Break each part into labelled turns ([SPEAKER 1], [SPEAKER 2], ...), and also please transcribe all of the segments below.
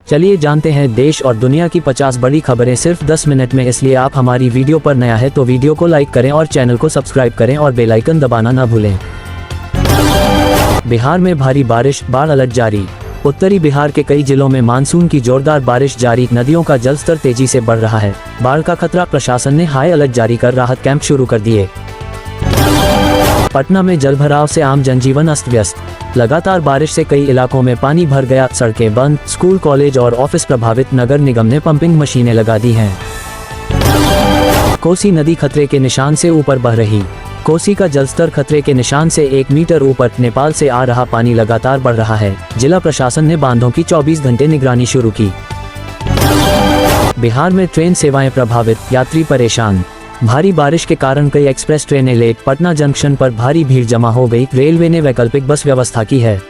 [SPEAKER 1] चलिए जानते हैं देश और दुनिया की 50 बड़ी खबरें सिर्फ 10 मिनट में, इसलिए आप हमारी वीडियो पर नया है तो वीडियो को लाइक करें और चैनल को सब्सक्राइब करें और बेल आइकन दबाना न भूलें। बिहार में भारी बारिश, बाढ़ अलर्ट जारी। उत्तरी बिहार के कई जिलों में मानसून की जोरदार बारिश जारी, नदियों का जलस्तर तेजी से बढ़ रहा है। बाढ़ का खतरा, प्रशासन ने हाई अलर्ट जारी कर राहत कैंप शुरू कर दिए। पटना में जलभराव से आम जनजीवन अस्त व्यस्त। लगातार बारिश से कई इलाकों में पानी भर गया, सड़कें बंद, स्कूल, कॉलेज और ऑफिस प्रभावित। नगर निगम ने पंपिंग मशीनें लगा दी हैं। कोसी नदी खतरे के निशान से ऊपर बह रही। कोसी का जलस्तर खतरे के निशान से 1 मीटर ऊपर। नेपाल से आ रहा पानी लगातार बढ़ रहा है। जिला प्रशासन ने बांधों की 24 घंटे निगरानी शुरू की। बिहार में ट्रेन सेवाएं प्रभावित, यात्री परेशान। भारी बारिश के कारण कई एक्सप्रेस ट्रेनें लेट। पटना जंक्शन पर भारी भीड़ जमा हो गई। रेलवे ने वैकल्पिक बस व्यवस्था की है।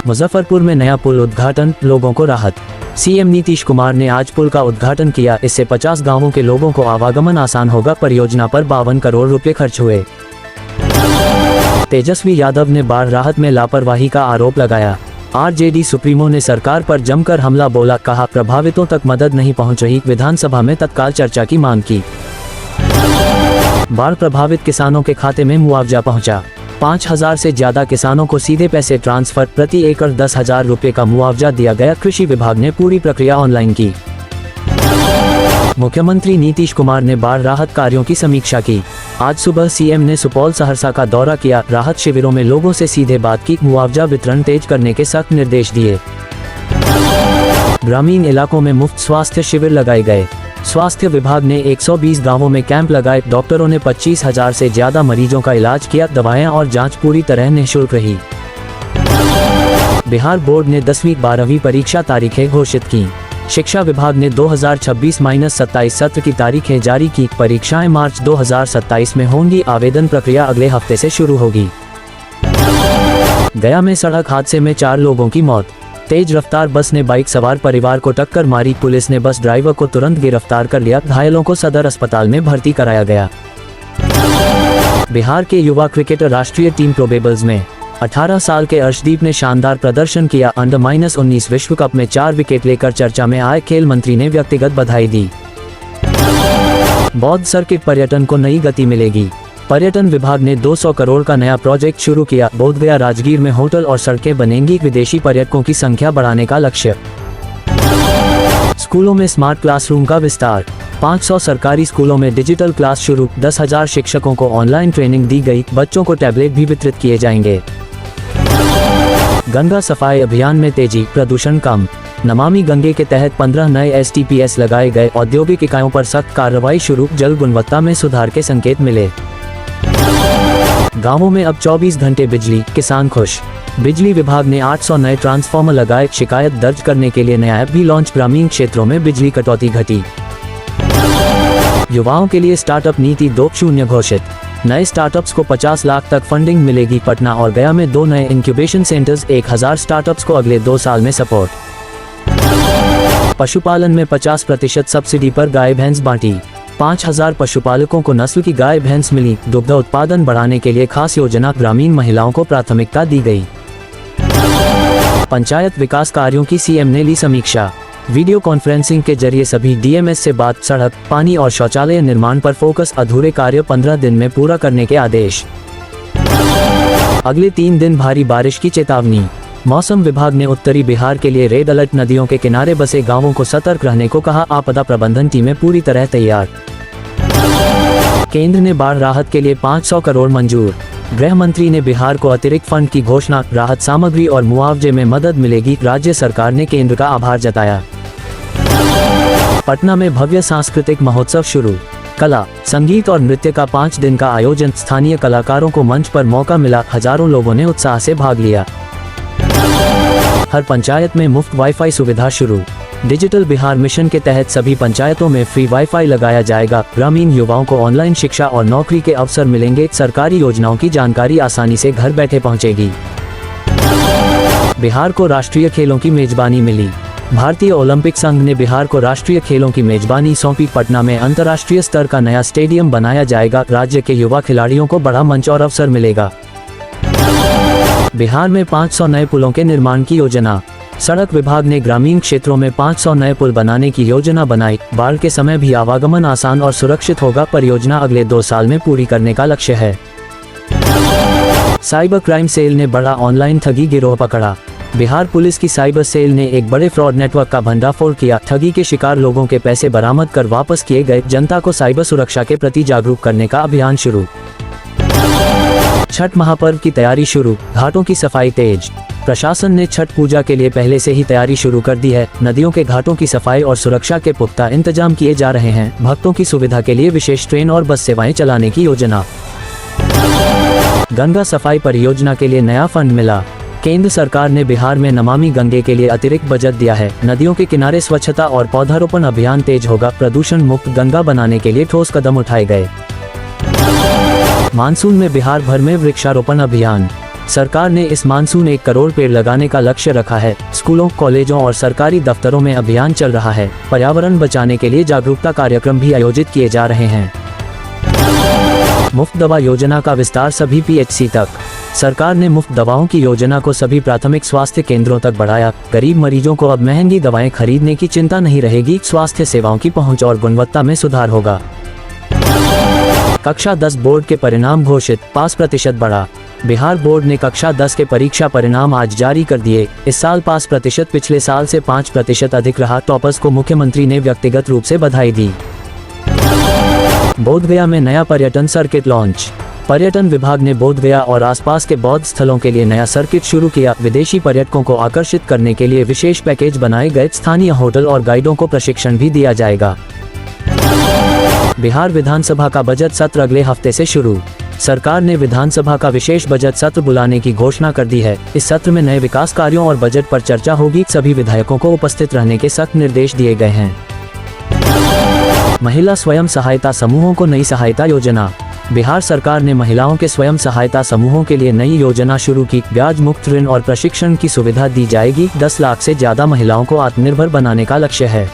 [SPEAKER 1] मुजफ्फरपुर में नया पुल उद्घाटन, लोगों को राहत। सीएम नीतीश कुमार ने आज पुल का उद्घाटन किया। इससे 50 गांवों के लोगों को आवागमन आसान होगा। परियोजना पर 52 करोड़ रुपए खर्च हुए। तेजस्वी यादव ने बाढ़ राहत में लापरवाही का आरोप लगाया। आरजेडी सुप्रीमो ने सरकार पर जमकर हमला बोला, कहा प्रभावितों तक मदद नहीं पहुंच रही। विधानसभा में तत्काल चर्चा की मांग की। बाढ़ प्रभावित किसानों के खाते में मुआवजा पहुंचा। 5000 से ज्यादा किसानों को सीधे पैसे ट्रांसफर, प्रति एकड़ 10,000 रुपए का मुआवजा दिया गया। कृषि विभाग ने पूरी प्रक्रिया ऑनलाइन की। मुख्यमंत्री नीतीश कुमार ने बाढ़ राहत कार्यों की समीक्षा की। आज सुबह सीएम ने सुपौल, सहरसा का दौरा किया। राहत शिविरों में लोगों से सीधे बात की। मुआवजा वितरण तेज करने के सख्त निर्देश दिए। ग्रामीण इलाकों में मुफ्त स्वास्थ्य शिविर लगाए गए। स्वास्थ्य विभाग ने 120 गांवों में कैंप लगाए। डॉक्टरों ने 25,000 से ज्यादा मरीजों का इलाज किया। दवाएं और जांच पूरी तरह निःशुल्क रही। बिहार बोर्ड ने 10वीं 12वीं परीक्षा तारीखें घोषित की। शिक्षा विभाग ने 2026-27 सत्र की तारीखें जारी की। परीक्षाएं मार्च 2027 में होंगी। आवेदन प्रक्रिया अगले हफ्ते से शुरू होगी। गया में सड़क हादसे में 4 लोगों की मौत। तेज रफ्तार बस ने बाइक सवार परिवार को टक्कर मारी। पुलिस ने बस ड्राइवर को तुरंत गिरफ्तार कर लिया। घायलों को सदर अस्पताल में भर्ती कराया गया। बिहार के युवा क्रिकेटर राष्ट्रीय टीम प्रोबेबल्स में 18 साल के अर्शदीप ने शानदार प्रदर्शन किया। अंडर-19 विश्व कप में 4 विकेट लेकर चर्चा में आए। खेल मंत्री ने व्यक्तिगत बधाई दी। बौद्ध सर्किट पर्यटन को नई गति मिलेगी। पर्यटन विभाग ने 200 करोड़ का नया प्रोजेक्ट शुरू किया। बोधगया, राजगीर में होटल और सड़कें बनेंगी। विदेशी पर्यटकों की संख्या बढ़ाने का लक्ष्य। स्कूलों में स्मार्ट क्लासरूम का विस्तार। 500 सरकारी स्कूलों में डिजिटल क्लास शुरू। 10,000 शिक्षकों को ऑनलाइन ट्रेनिंग दी गई। बच्चों को टैबलेट भी वितरित किए जाएंगे। गंगा सफाई अभियान में तेजी, प्रदूषण कम। नमामि गंगे के तहत 15 नए STPS लगाए गए। औद्योगिक इकाइयों पर सख्त कार्रवाई शुरू। जल गुणवत्ता में सुधार के संकेत मिले। गांवों में अब 24 घंटे बिजली, किसान खुश। बिजली विभाग ने 800 नए ट्रांसफार्मर लगाए। शिकायत दर्ज करने के लिए नया ऐप भी लॉन्च। ग्रामीण क्षेत्रों में बिजली कटौती घटी। युवाओं के लिए स्टार्टअप नीति 2.0 घोषित। नए स्टार्टअप्स को 50 लाख तक फंडिंग मिलेगी। पटना और गया में 2 नए इंक्यूबेशन सेंटर्स। 1000 स्टार्टअप्स को अगले 2 साल में सपोर्ट। पशुपालन में 50% सब्सिडी पर गाय भैंस बांटी। 5000 पशुपालकों को नस्ल की गाय भैंस मिली। दुग्ध उत्पादन बढ़ाने के लिए खास योजना। ग्रामीण महिलाओं को प्राथमिकता दी गई। पंचायत विकास कार्यों की सीएम ने ली समीक्षा। वीडियो कॉन्फ्रेंसिंग के जरिए सभी DMS से बात। सड़क, पानी और शौचालय निर्माण पर फोकस। अधूरे कार्य 15 दिन में पूरा करने के आदेश। अगले 3 दिन भारी बारिश की चेतावनी। मौसम विभाग ने उत्तरी बिहार के लिए रेड अलर्ट। नदियों के किनारे बसे गांवों को सतर्क रहने को कहा। आपदा प्रबंधन टीमें पूरी तरह तैयार। केंद्र ने बाढ़ राहत के लिए 500 करोड़ मंजूर। गृह मंत्री ने बिहार को अतिरिक्त फंड की घोषणा। राहत सामग्री और मुआवजे में मदद मिलेगी। राज्य सरकार ने केंद्र का आभार जताया। पटना में भव्य सांस्कृतिक महोत्सव शुरू। कला, संगीत और नृत्य का 5 दिन का आयोजन। स्थानीय कलाकारों को मंच पर मौका मिला। हजारों लोगों ने उत्साह से भाग लिया। हर पंचायत में मुफ्त वाईफाई सुविधा शुरू। डिजिटल बिहार मिशन के तहत सभी पंचायतों में फ्री वाईफाई लगाया जाएगा। ग्रामीण युवाओं को ऑनलाइन शिक्षा और नौकरी के अवसर मिलेंगे। सरकारी योजनाओं की जानकारी आसानी से घर बैठे पहुंचेगी। बिहार को राष्ट्रीय खेलों की मेजबानी मिली। भारतीय ओलंपिक संघ ने बिहार को राष्ट्रीय खेलों की मेजबानी सौंपी। पटना में अंतर्राष्ट्रीय स्तर का नया स्टेडियम बनाया जाएगा। राज्य के युवा खिलाड़ियों को बड़ा मंच और अवसर मिलेगा। बिहार में 500 नए पुलों के निर्माण की योजना। सड़क विभाग ने ग्रामीण क्षेत्रों में 500 नए पुल बनाने की योजना बनाई। बाढ़ के समय भी आवागमन आसान और सुरक्षित होगा। परियोजना अगले 2 साल में पूरी करने का लक्ष्य है। साइबर क्राइम सेल ने बड़ा ऑनलाइन ठगी गिरोह पकड़ा। बिहार पुलिस की साइबर सेल ने एक बड़े फ्रॉड नेटवर्क का भंडाफोड़ किया। ठगी के शिकार लोगों के पैसे बरामद कर वापस किए गए। जनता को साइबर सुरक्षा के प्रति जागरूक करने का अभियान शुरू। छठ महापर्व की तैयारी शुरू, घाटों की सफाई तेज। प्रशासन ने छठ पूजा के लिए पहले से ही तैयारी शुरू कर दी है। नदियों के घाटों की सफाई और सुरक्षा के पुख्ता इंतजाम किए जा रहे हैं। भक्तों की सुविधा के लिए विशेष ट्रेन और बस सेवाएं चलाने की योजना। गंगा सफाई परियोजना के लिए नया फंड मिला। केंद्र सरकार ने बिहार में नमामि गंगे के लिए अतिरिक्त बजट दिया है। नदियों के किनारे स्वच्छता और पौधारोपण अभियान तेज होगा। प्रदूषण मुक्त गंगा बनाने के लिए ठोस कदम उठाए गए। मानसून में बिहार भर में वृक्षारोपण अभियान। सरकार ने इस मानसून 1 करोड़ पेड़ लगाने का लक्ष्य रखा है। स्कूलों, कॉलेजों और सरकारी दफ्तरों में अभियान चल रहा है। पर्यावरण बचाने के लिए जागरूकता कार्यक्रम भी आयोजित किए जा रहे हैं। मुफ्त दवा योजना का विस्तार सभी पीएचसी तक। सरकार ने मुफ्त दवाओं की योजना को सभी प्राथमिक स्वास्थ्य केंद्रों तक बढ़ाया। गरीब मरीजों को अब महंगी दवाएं खरीदने की चिंता नहीं रहेगी। स्वास्थ्य सेवाओं की पहुंच और गुणवत्ता में सुधार होगा। कक्षा 10 बोर्ड के परिणाम घोषित, पास प्रतिशत बढ़ा। बिहार बोर्ड ने कक्षा 10 के परीक्षा परिणाम आज जारी कर दिए। इस साल पास प्रतिशत पिछले साल से 5% अधिक रहा। टॉपर्स को मुख्यमंत्री ने व्यक्तिगत रूप से बधाई दी। बोधगया में नया पर्यटन सर्किट लॉन्च। पर्यटन विभाग ने बोधगया और आसपास के बौद्ध स्थलों के लिए नया सर्किट शुरू किया। विदेशी पर्यटकों को आकर्षित करने के लिए विशेष पैकेज बनाए गए। स्थानीय होटल और गाइडों को प्रशिक्षण भी दिया जाएगा। बिहार विधानसभा का बजट सत्र अगले हफ्ते से शुरू। सरकार ने विधानसभा का विशेष बजट सत्र बुलाने की घोषणा कर दी है। इस सत्र में नए विकास कार्यों और बजट पर चर्चा होगी। सभी विधायकों को उपस्थित रहने के सख्त निर्देश दिए गए हैं। महिला स्वयं सहायता समूहों को नई सहायता योजना। बिहार सरकार ने महिलाओं के स्वयं सहायता समूहों के लिए नई योजना शुरू की। ब्याज मुक्त ऋण और प्रशिक्षण की सुविधा दी जाएगी। 10 लाख से ज्यादा महिलाओं को आत्मनिर्भर बनाने का लक्ष्य है।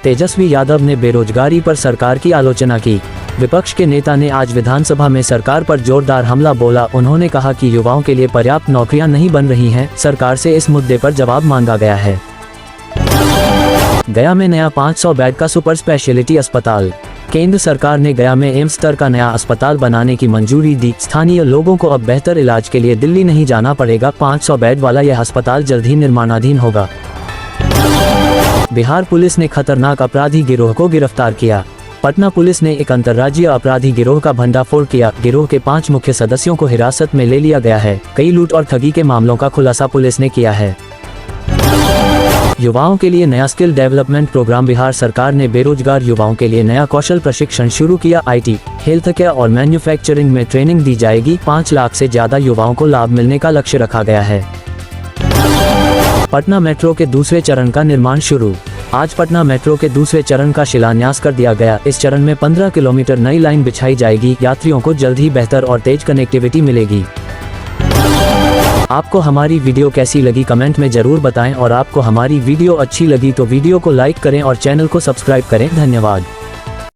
[SPEAKER 1] तेजस्वी यादव ने बेरोजगारी पर सरकार की आलोचना की। विपक्ष के नेता ने आज विधानसभा में सरकार पर जोरदार हमला बोला। उन्होंने कहा कि युवाओं के लिए पर्याप्त नौकरियां नहीं बन रही हैं। सरकार से इस मुद्दे पर जवाब मांगा गया है। गया में नया 500 बेड का सुपर स्पेशलिटी अस्पताल। केंद्र सरकार ने गया में एम्स स्तर का नया अस्पताल बनाने की मंजूरी दी। स्थानीय लोगों को अब बेहतर इलाज के लिए दिल्ली नहीं जाना पड़ेगा। 500 बेड वाला यह अस्पताल जल्द ही निर्माणाधीन होगा। बिहार पुलिस ने खतरनाक अपराधी गिरोह को गिरफ्तार किया। पटना पुलिस ने एक अंतर्राज्यीय अपराधी गिरोह का भंडाफोड़ किया। गिरोह के 5 मुख्य सदस्यों को हिरासत में ले लिया गया है। कई लूट और ठगी के मामलों का खुलासा पुलिस ने किया है। युवाओं के लिए नया स्किल डेवलपमेंट प्रोग्राम। बिहार सरकार ने बेरोजगार युवाओं के लिए नया कौशल प्रशिक्षण शुरू किया। IT, हेल्थ केयर और मैन्युफैक्चरिंग में ट्रेनिंग दी जाएगी। 5 लाख से ज्यादा युवाओं को लाभ मिलने का लक्ष्य रखा गया है। पटना मेट्रो के दूसरे चरण का निर्माण शुरू। आज पटना मेट्रो के दूसरे चरण का शिलान्यास कर दिया गया। इस चरण में 15 किलोमीटर नई लाइन बिछाई जाएगी। यात्रियों को जल्द ही बेहतर और तेज कनेक्टिविटी मिलेगी। आपको हमारी वीडियो कैसी लगी कमेंट में जरूर बताएं और आपको हमारी वीडियो अच्छी लगी तो वीडियो को लाइक करें और चैनल को सब्सक्राइब करें। धन्यवाद।